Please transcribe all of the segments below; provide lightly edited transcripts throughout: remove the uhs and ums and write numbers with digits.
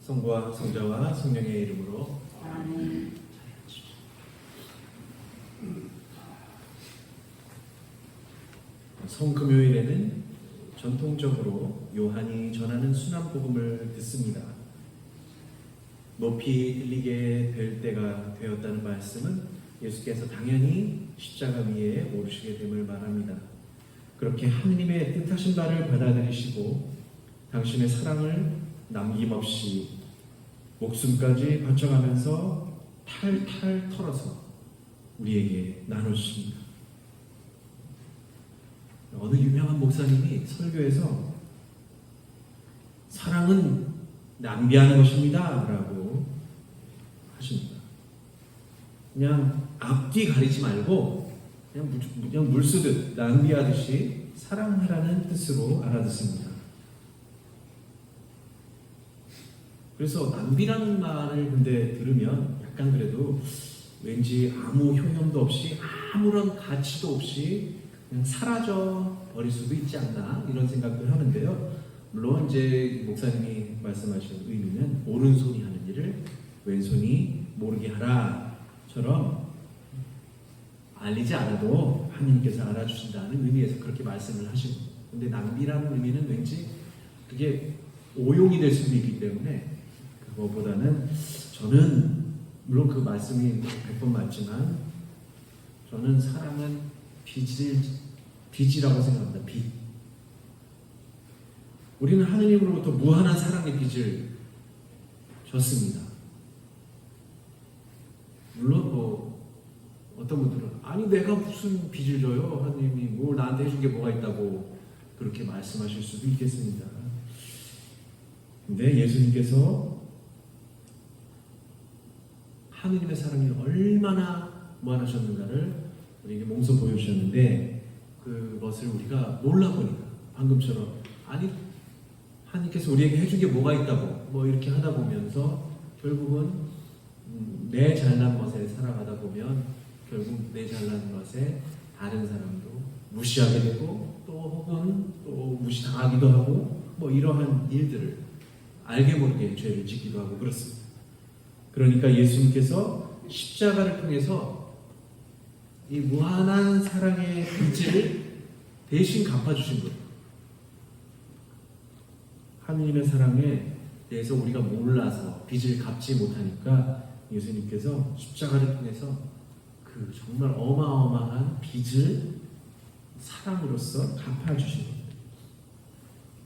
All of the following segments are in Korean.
성부와 성자와 성령의 이름으로 아멘. 성금요일에는 전통적으로 요한이 전하는 순환복음을 듣습니다. 높이 들리게 될 때가 되었다는 말씀은 예수께서 당연히 십자가 위에 오르시게 됨을 말합니다. 그렇게 하느님의 뜻하신 바를 받아들이시고 당신의 사랑을 남김없이 목숨까지 바쳐가면서 탈탈 털어서 우리에게 나누십니다. 어느 유명한 목사님이 설교에서 사랑은 낭비하는 것입니다 라고 하십니다. 그냥 앞뒤 가리지 말고 그냥 물 쓰듯 낭비하듯이 사랑하라는 뜻으로 알아듣습니다. 그래서 낭비라는 말을 근데 들으면 약간 그래도 왠지 아무 효용도 없이 아무런 가치도 없이 그냥 사라져 버릴 수도 있지 않나 이런 생각을 하는데요. 물론 이제 목사님이 말씀하신 의미는 오른손이 하는 일을 왼손이 모르게 하라처럼 알리지 않아도 하나님께서 알아주신다는 의미에서 그렇게 말씀을 하시고, 근데 낭비라는 의미는 왠지 그게 오용이 될 수도 있기 때문에 그거보다는 저는 물론 그 말씀이 100번 맞지만 저는 사랑은 빚이라고 생각합니다. 빚. 우리는 하느님으로부터 무한한 사랑의 빚을 졌습니다. 물론 뭐 어떤 분들은 아니 내가 무슨 빚을 져요? 하느님이 뭘 나한테 해준 게 뭐가 있다고 그렇게 말씀하실 수도 있겠습니다. 근데 예수님께서 하느님의 사랑이 얼마나 무한하셨는가를 우리에게 몸소 보여주셨는데 그것을 우리가 몰라보니까 방금처럼 아니 하나님께서 우리에게 해준 게 뭐가 있다고 뭐 이렇게 하다 보면서 결국은 내 잘난 것에 살아가다 보면 결국 내 잘난 것에 다른 사람도 무시하게 되고 또 혹은 또 무시당하기도 하고 뭐 이러한 일들을 알게 모르게 죄를 짓기도 하고 그렇습니다. 그러니까 예수님께서 십자가를 통해서 이 무한한 사랑의 빚을 대신 갚아주신 거예요. 하느님의 사랑에 대해서 우리가 몰라서 빚을 갚지 못하니까 예수님께서 십자가를 통해서 그 정말 어마어마한 빚을 사랑으로서 갚아주신 겁니다.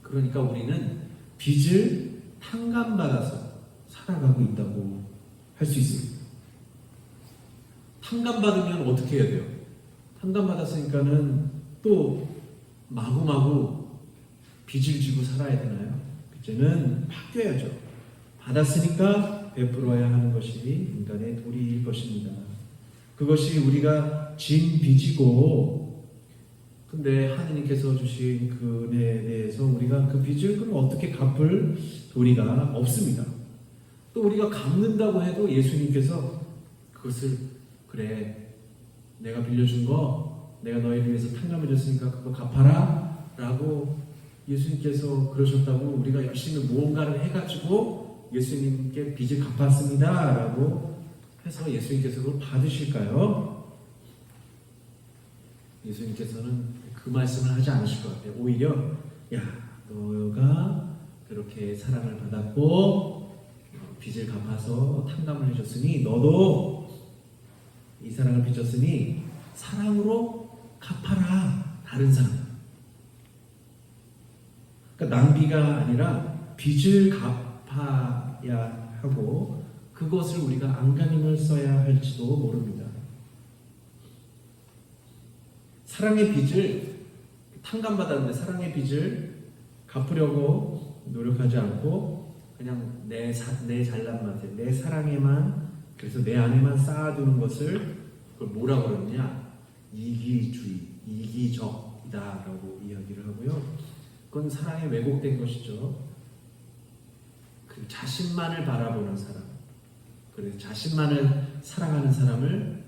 그러니까 우리는 빚을 탕감받아서 살아가고 있다고 할 수 있습니다. 탕감받으면 어떻게 해야 돼요? 탕감받았으니까는 또 마구마구 빚을 지고 살아야 되나요? 이제는 바뀌어야죠. 받았으니까 베풀어야 하는 것이 인간의 도리일 것입니다. 그것이 우리가 진 빚이고, 근데 하느님께서 주신 그 은혜에 대해서 우리가 그 빚을 그럼 어떻게 갚을 도리가 없습니다. 또 우리가 갚는다고 해도 예수님께서 그것을 그래 내가 빌려준 거 내가 너희를 위해서 탕감해줬으니까 그거 갚아라 라고 예수님께서 그러셨다고 우리가 열심히 무언가를 해가지고 예수님께 빚을 갚았습니다 라고 해서 예수님께서 그걸 받으실까요? 예수님께서는 그 말씀을 하지 않으실 것 같아요. 오히려 야 너가 그렇게 사랑을 받았고 빚을 갚아서 탕감을 해줬으니 너도 이 사랑을 빚졌으니 사랑으로 갚아라 다른 사람. 그러니까 낭비가 아니라 빚을 갚아야 하고 그것을 우리가 안간힘을 써야 할지도 모릅니다. 사랑의 빚을 탕감받았는데 사랑의 빚을 갚으려고 노력하지 않고 그냥 내 잘난 맛에 내 사랑에만 그래서 내 안에만 쌓아두는 것을 그걸 뭐라고 그러느냐 이기주의, 이기적이다라고 이야기를 하고요. 그건 사랑에 왜곡된 것이죠. 그 자신만을 바라보는 사람, 그래서 자신만을 사랑하는 사람을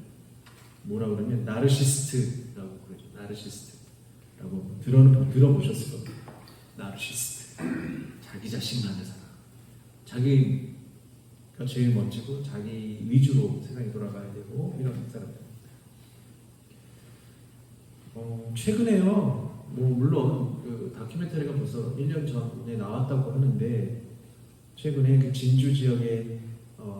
뭐라고 그러면 나르시스트라고 그러죠. 나르시스트라고 들어보셨을 겁니다. 나르시스트, 자기 자신만을 사랑. 자기가 제일 멋지고 자기 위주로 세상이 돌아가야 되고 이런 사람들. 최근에요. 뭐 물론 그 다큐멘터리가 벌써 1년 전에 나왔다고 하는데 최근에 그 진주 지역에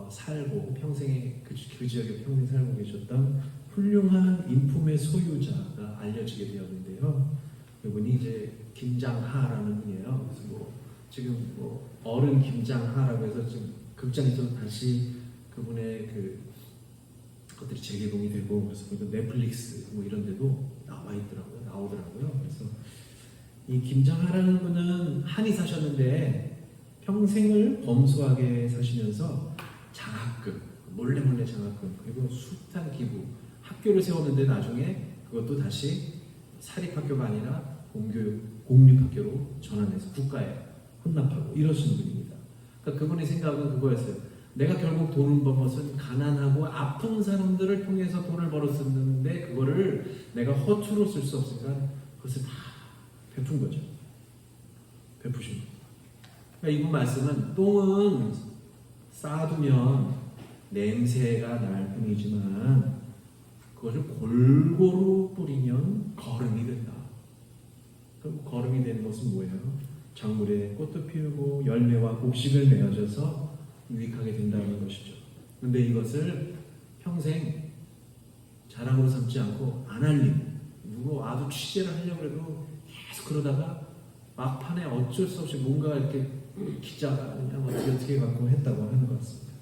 살고 평생에 그 지역에 평생 살고 계셨던 훌륭한 인품의 소유자가 알려지게 되었는데요. 그분이 이제 김장하라는 분이에요. 그래서 뭐 지금 뭐 어른 김장하라고 해서 지금 극장에서 다시 그분의 그 것들이 재개봉이 되고 그래서 넷플릭스 뭐 이런 데도 나오더라고요. 그래서 이 김장하라는 분은 한이 사셨는데 평생을 검소하게 사시면서 장학금, 몰래 장학금, 그리고 숱한 기부, 학교를 세웠는데 나중에 그것도 다시 사립학교가 아니라 공립학교로 전환해서 국가에 혼납하고 이러시는 분입니다. 그러니까 그분의 생각은 그거였어요. 내가 결국 돈을 번 것은 가난하고 아픈 사람들을 통해서 돈을 벌었었는데 그거를 내가 허투루 쓸 수 없으니까 그것을 다 베푼 거죠. 베푸신 거. 그러니까 이분 말씀은 똥은 쌓아두면 냄새가 날 뿐이지만 그것을 골고루 뿌리면 거름이 된다. 그럼 거름이 되는 것은 뭐예요? 작물에 꽃도 피우고 열매와 곡식을 맺어서 유익하게 된다는 것이죠. 그런데 이것을 평생 자랑으로 삼지 않고 안 알리고 누구 와도 취재를 하려고 해도 계속 그러다가 막판에 어쩔 수 없이 뭔가 이렇게 기자가 그냥 어떻게 갖고 했다고 하는 것 같습니다.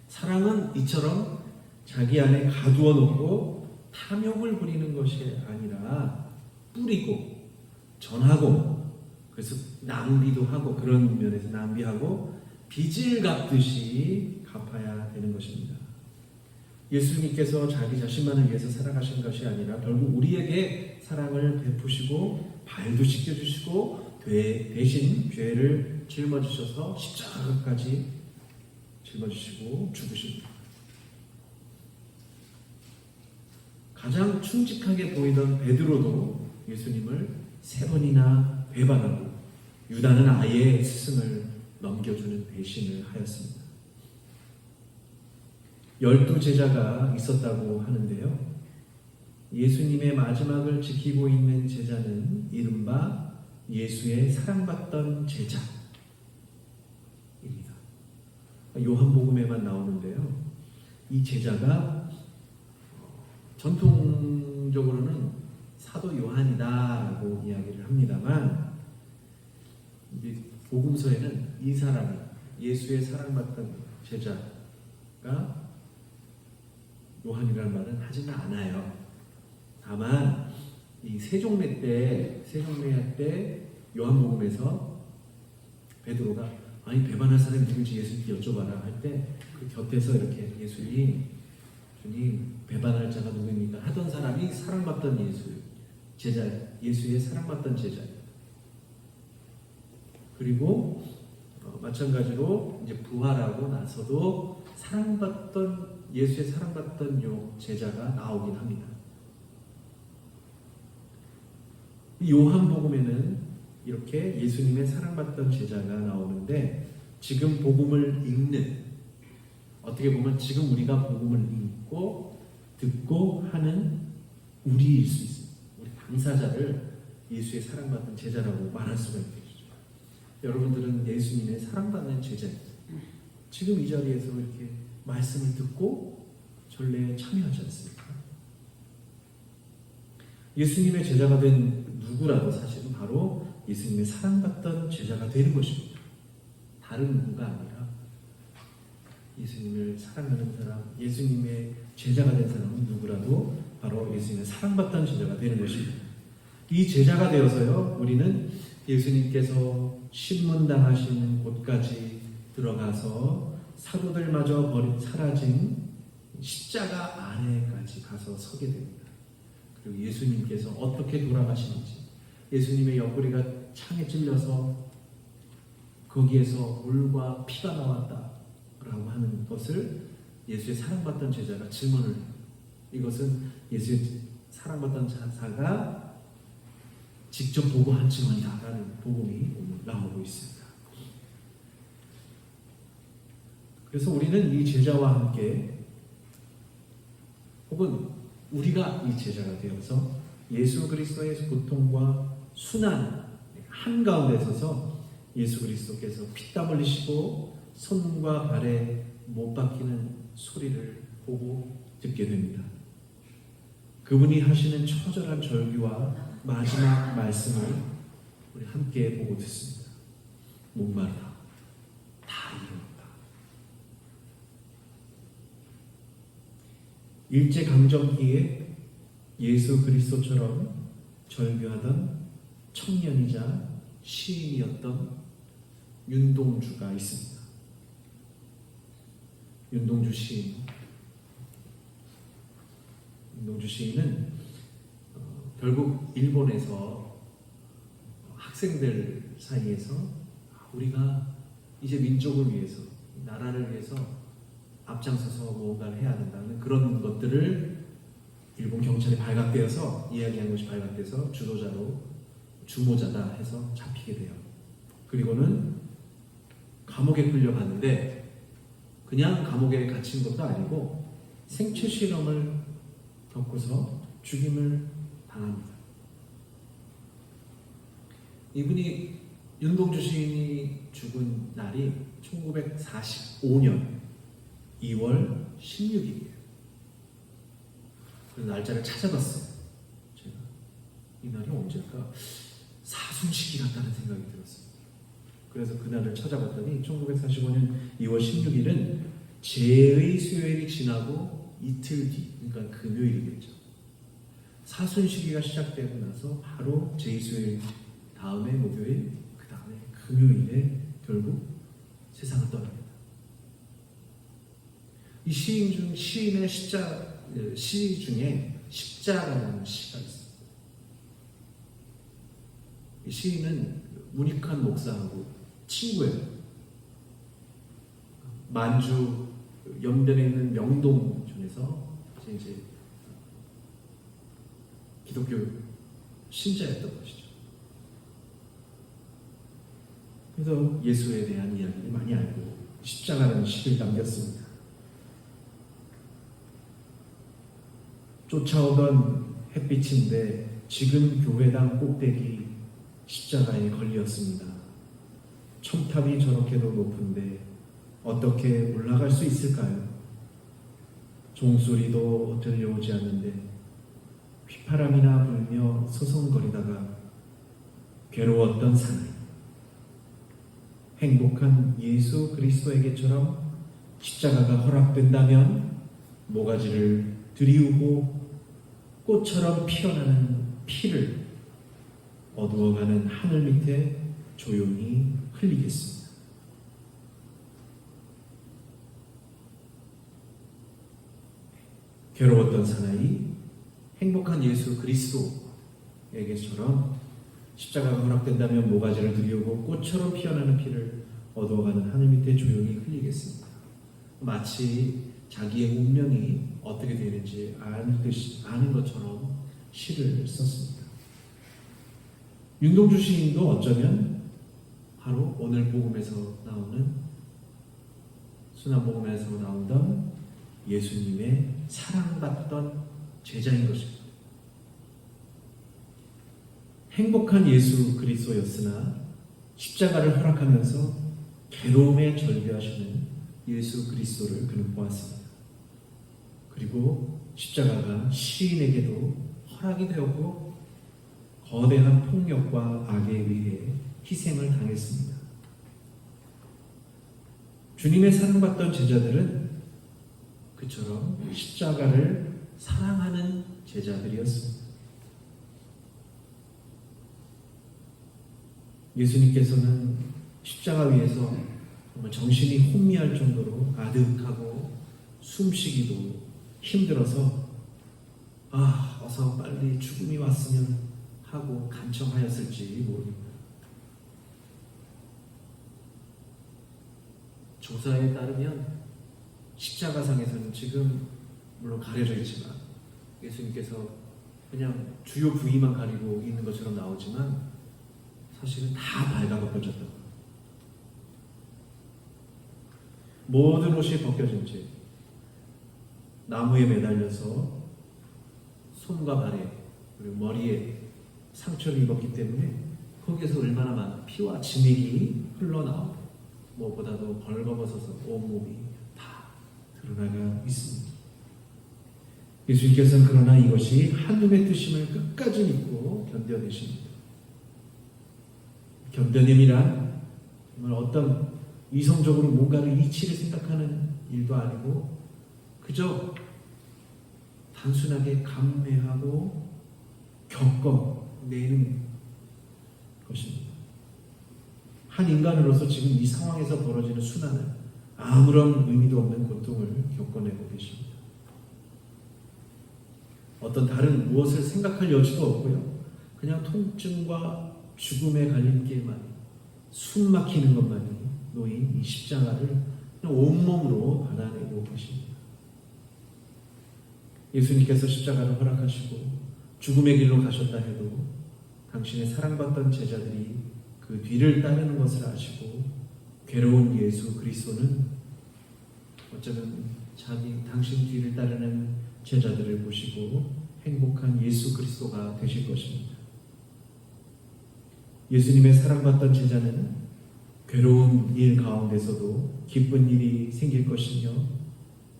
사랑은 이처럼 자기 안에 가두어 놓고 탐욕을 부리는 것이 아니라 뿌리고 전하고 그래서 낭비도 하고 그런 면에서 낭비하고 빚을 갚듯이 갚아야 되는 것입니다. 예수님께서 자기 자신만을 위해서 살아가신 것이 아니라 결국 우리에게 사랑을 베푸시고 발도 씻겨주시고 대신 죄를 짊어지셔서 십자가까지 짊어지시고 죽으십니다. 가장 충직하게 보이던 베드로도 예수님을 3번이나 배반하고 유다는 아예 스승을 넘겨주는 배신을 하였습니다. 12제자가 있었다고 하는데요. 예수님의 마지막을 지키고 있는 제자는 이른바 예수의 사랑받던 제자입니다. 요한복음에만 나오는데요. 이 제자가 전통적으로는 사도 요한이다라고 이야기를 합니다만 복음서에는 이 사람이 예수의 사랑받던 제자가 요한이라는 말은 하지는 않아요. 다만 이 세종례 때 요한복음에서 베드로가 아니 배반할 사람이 누군지 예수님께 여쭤봐라 할 때 그 곁에서 이렇게 주님 배반할 자가 누구입니까? 하던 사람이 사랑받던 예수의 사랑받던 제자예요. 그리고 마찬가지로 이제 부활하고 나서도 예수의 사랑받던 제자가 나오긴 합니다. 요한복음에는 이렇게 예수님의 사랑받던 제자가 나오는데 지금 복음을 읽는 어떻게 보면 지금 우리가 복음을 읽고 듣고 하는 우리일 수 있습니다. 우리 당사자를 예수의 사랑받는 제자라고 말할 수가 있겠죠. 여러분들은 예수님의 사랑받는 제자입니다. 지금 이 자리에서 이렇게 말씀을 듣고 전례에 참여하지 않습니까? 예수님의 제자가 된 누구라도 사실은 바로 예수님의 사랑받던 제자가 되는 것입니다. 다른 누구가 아니라 예수님을 사랑하는 사람, 예수님의 제자가 된 사람은 누구라도 바로 예수님의 사랑받던 제자가 되는 것입니다. 이 제자가 되어서요, 우리는 예수님께서 신문당하시는 곳까지 들어가서 사도들마저 사라진 십자가 아래까지 가서 서게 됩니다. 그리고 예수님께서 어떻게 돌아가시는지, 예수님의 옆구리가 창에 찔려서 거기에서 물과 피가 나왔다라고 하는 것을 예수의 사랑받던 제자가 증언을 해요. 이것은 예수의 사랑받던 자가 직접 보고 한 증언이다라는 복음이 나오고 있습니다. 그래서 우리는 이 제자와 함께 혹은 우리가 이 제자가 되어서 예수 그리스도의 고통과 순환 한가운데 서서 예수 그리스도께서 피땀 흘리시고 손과 발에 못 박히는 소리를 보고 듣게 됩니다. 그분이 하시는 처절한 절규와 마지막 말씀을 우리 함께 보고 듣습니다. 목마르다. 다 이루었다. 일제강점기에 예수 그리스도처럼 절규하던 청년이자 시인이었던 윤동주가 있습니다. 윤동주 시인은 결국 일본에서 학생들 사이에서 우리가 이제 민족을 위해서, 나라를 위해서 앞장서서 뭔가를 해야 된다는 그런 것들을 일본 경찰이 발각되어서 이야기한 것이 발각돼서 주모자다 해서 잡히게 돼요. 그리고는 감옥에 끌려가는데 그냥 감옥에 갇힌 것도 아니고 생체 실험을 겪고서 죽임을 당합니다. 이분이 윤동주 시인이 죽은 날이 1945년 2월 16일이에요. 그 날짜를 찾아봤어요. 제가 이 날이 언제일까? 사순시기 같다는 생각이 들었어요. 그래서 그날을 찾아봤더니 1945년 2월 16일은 제의 수요일이 지나고 이틀 뒤, 그러니까 금요일이겠죠. 사순시기가 시작되고 나서 바로 제의 수요일 다음에 목요일, 그 다음에 금요일에 결국 세상을 떠납니다. 이 시인의 시 중에 십자가라는 시가 있습니다. 이 시인은 문익환 목사하고 친구예요. 만주 연변에 있는 명동촌에서 이제 기독교 신자였던 것이죠. 그래서 예수에 대한 이야기를 많이 알고 십자가라는 시를 남겼습니다. 쫓아오던 햇빛인데 지금 교회당 꼭대기 십자가에 걸렸습니다. 첨탑이 저렇게도 높은데 어떻게 올라갈 수 있을까요? 종소리도 들려오지 않는데 휘파람이나 불며 소송거리다가 괴로웠던 사나이. 행복한 예수 그리스도에게처럼 십자가가 허락된다면 모가지를 들이우고 꽃처럼 피어나는 피를 어두워가는 하늘 밑에 조용히 흘리겠습니다. 괴로웠던 사나이, 행복한 예수 그리스도에게처럼 십자가가 허락된다면 모가지를 들이우고 꽃처럼 피어나는 피를 어두워가는 하늘 밑에 조용히 흘리겠습니다. 마치 자기의 운명이 어떻게 되는지 아는 것처럼 시를 썼습니다. 윤동주 시인도 어쩌면 바로 오늘 복음에서 나오는 순환복음에서 나오던 예수님의 사랑받던 제자인 것입니다. 행복한 예수 그리스도였으나 십자가를 허락하면서 괴로움에 절규하시는 예수 그리스도를 그는 보았습니다. 그리고 십자가가 시인에게도 허락이 되었고 거대한 폭력과 악에 의해 희생을 당했습니다. 주님의 사랑받던 제자들은 그처럼 십자가를 사랑하는 제자들이었습니다. 예수님께서는 십자가 위에서 정말 정신이 혼미할 정도로 아득하고 숨쉬기도 힘들어서 어서 빨리 죽음이 왔으면 하고 간청하였을지 모릅니다. 조사에 따르면 십자가상에서는 지금 물론 가려져 있지만 예수님께서 그냥 주요 부위만 가리고 있는 것처럼 나오지만 사실은 다 발가벗겨졌던 거예요. 모든 옷이 벗겨진 채 나무에 매달려서 손과 발에 그리고 머리에 상처를 입었기 때문에 거기에서 얼마나 많은 피와 진액이 흘러나오고 무엇보다도 벌거벗어서 온몸이 다 드러나가 있습니다. 예수님께서는 그러나 이것이 하나님의 뜻임을 끝까지 믿고 견뎌내십니다. 견뎌냄이란 정말 어떤 이성적으로 뭔가를 이치를 생각하는 일도 아니고 그저 단순하게 감내하고 겪어내는 것입니다. 한 인간으로서 지금 이 상황에서 벌어지는 순환은 아무런 의미도 없는 고통을 겪어내고 계십니다. 어떤 다른 무엇을 생각할 여지도 없고요. 그냥 통증과 죽음의 갈림길만 숨 막히는 것만이 놓인 이 십자가를 그냥 온몸으로 받아내고 계십니다. 예수님께서 십자가를 허락하시고 죽음의 길로 가셨다 해도 당신의 사랑받던 제자들이 그 뒤를 따르는 것을 아시고 괴로운 예수 그리스도는 어쩌면 당신 뒤를 따르는 제자들을 보시고 행복한 예수 그리스도가 되실 것입니다. 예수님의 사랑받던 제자는 괴로운 일 가운데서도 기쁜 일이 생길 것이며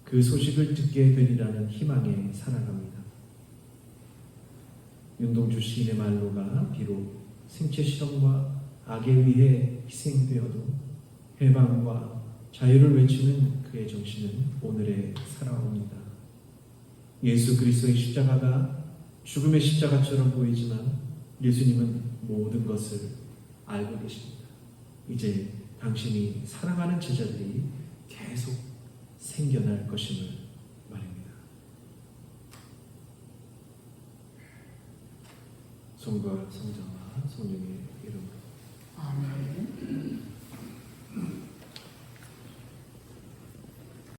그 소식을 듣게 되리라는 희망에 살아갑니다. 윤동주 시인의 말로가 비록 생체 실험과 악에 의해 희생되어도 해방과 자유를 외치는 그의 정신은 오늘에 살아옵니다. 예수 그리스도의 십자가가 죽음의 십자가처럼 보이지만 예수님은 모든 것을 알고 계십니다. 이제 당신이 사랑하는 제자들이 계속 생겨날 것임을 말입니다. 성부와 성자와 성령의 이름으로